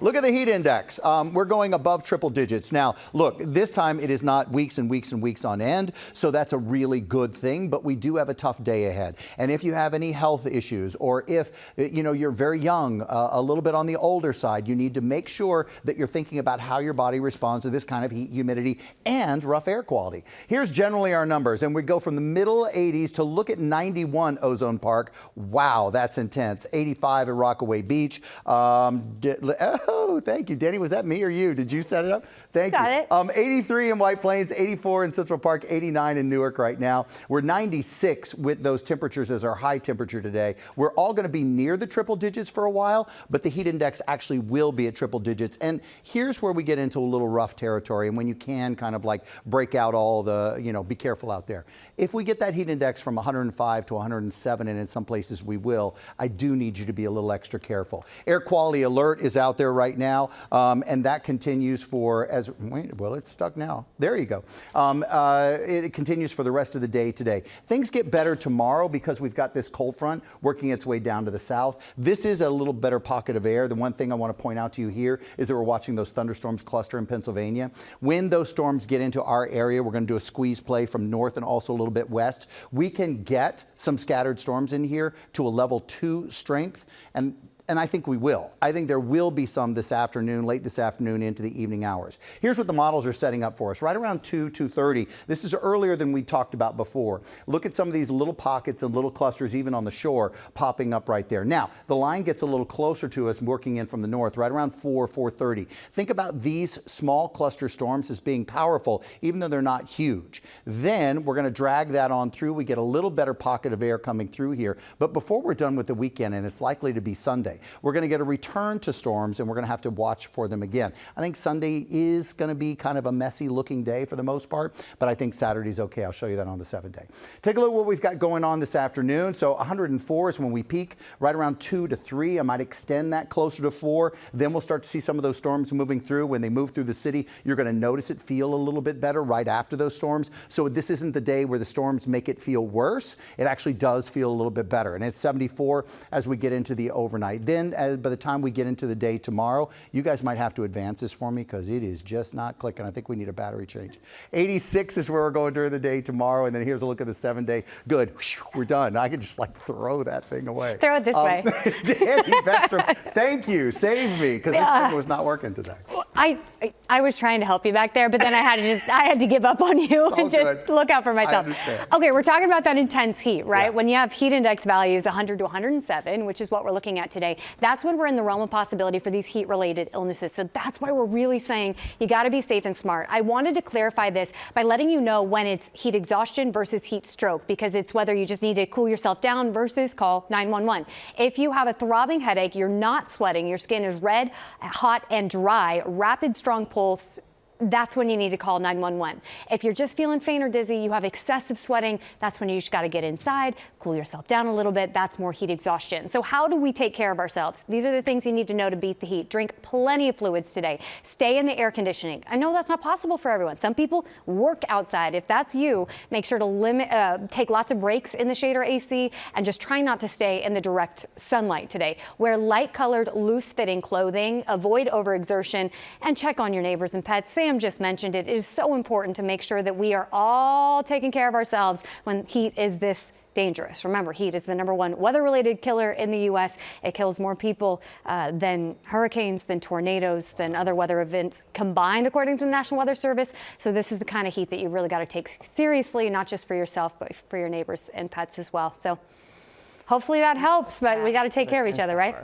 Look at the heat index. We're going above triple digits. Now, look, this time it is not weeks and weeks and weeks on end, so that's a really good thing, but we do have a tough day ahead. And if you have any health issues, or if you're very young, a little bit on the older side, you need to make sure that you're thinking about how your body responds to this kind of heat, humidity, and rough air quality. Here's generally our numbers, and we go from the middle 80s to look at 91 Ozone Park. Wow, that's intense. 85 at Rockaway Beach. Oh, thank you. Danny, was that me or you? Did you set it up? Thank you. Got it. 83 in White Plains, 84 in Central Park, 89 in Newark right now. We're 96 with those temperatures as our high temperature today. We're all going to be near the triple digits for a while, but the heat index actually will be at triple digits. And here's where we get into a little rough territory, and when you can kind of like break out all the, be careful out there. If we get that heat index from 105 to 107, and in some places we will, I do need you to be a little extra careful. Air quality alert is out there right now, and that continues for well, it's stuck now. There you go. It continues for the rest of the day today. Things get better tomorrow because we've got this cold front working its way down to the south. This is a little better pocket of air. The one thing I want to point out to you here is that we're watching those thunderstorms cluster in Pennsylvania. When those storms get into our area, we're going to do a squeeze play from north and also a little bit west. We can get some scattered storms in here to a level 2 strength, and I think we will. I think there will be some this afternoon, late this afternoon into the evening hours. Here's what the models are setting up for us. Right around 2:30. This is earlier than we talked about before. Look at some of these little pockets and little clusters even on the shore popping up right there. Now, the line gets a little closer to us working in from the north right around 4:30. Think about these small cluster storms as being powerful, even though they're not huge. Then we're going to drag that on through. We get a little better pocket of air coming through here. But before we're done with the weekend, and it's likely to be Sunday, we're going to get a return to storms, and we're going to have to watch for them again. I think Sunday is going to be kind of a messy looking day for the most part, but I think Saturday's okay. I'll show you that on the 7-day. Take a look at what we've got going on this afternoon. So 104 is when we peak, right around 2 to 3. I might extend that closer to 4. Then we'll start to see some of those storms moving through. When they move through the city, you're going to notice it feel a little bit better right after those storms. So this isn't the day where the storms make it feel worse. It actually does feel a little bit better. And it's 74 as we get into the overnight. Then by the time we get into the day tomorrow, you guys might have to advance this for me because it is just not clicking. I think we need a battery change. 86 is where we're going during the day tomorrow, and then here's a look at the 7-day. Good, we're done. I can just like throw that thing away. Throw it this way. Dani Beckstrom, thank you. Save me because this thing was not working today. I was trying to help you back there, but then I had to give up on you and just look out for myself. I understand. Okay, we're talking about that intense heat, right? Yeah. When you have heat index values 100 to 107, which is what we're looking at today, that's when we're in the realm of possibility for these heat-related illnesses. So that's why we're really saying you got to be safe and smart. I wanted to clarify this by letting you know when it's heat exhaustion versus heat stroke, because it's whether you just need to cool yourself down versus call 911. If you have a throbbing headache, you're not sweating, your skin is red, hot, and dry, rapid, strong pulse, that's when you need to call 911. If you're just feeling faint or dizzy, you have excessive sweating, that's when you just got to get inside, cool yourself down a little bit. That's more heat exhaustion. So how do we take care of ourselves? These are the things you need to know to beat the heat. Drink plenty of fluids today. Stay in the air conditioning. I know that's not possible for everyone. Some people work outside. If that's you, make sure to take lots of breaks in the shade or AC, and just try not to stay in the direct sunlight today. Wear light-colored, loose-fitting clothing. Avoid overexertion, and check on your neighbors and pets. Sam just mentioned it. It is so important to make sure that we are all taking care of ourselves when heat is this dangerous. Remember, heat is the #1 weather-related killer in the U.S. It kills more people than hurricanes, than tornadoes, than other weather events combined, according to the National Weather Service. So this is the kind of heat that you really got to take seriously, not just for yourself, but for your neighbors and pets as well. So hopefully that helps, but we got to take care of each other, right?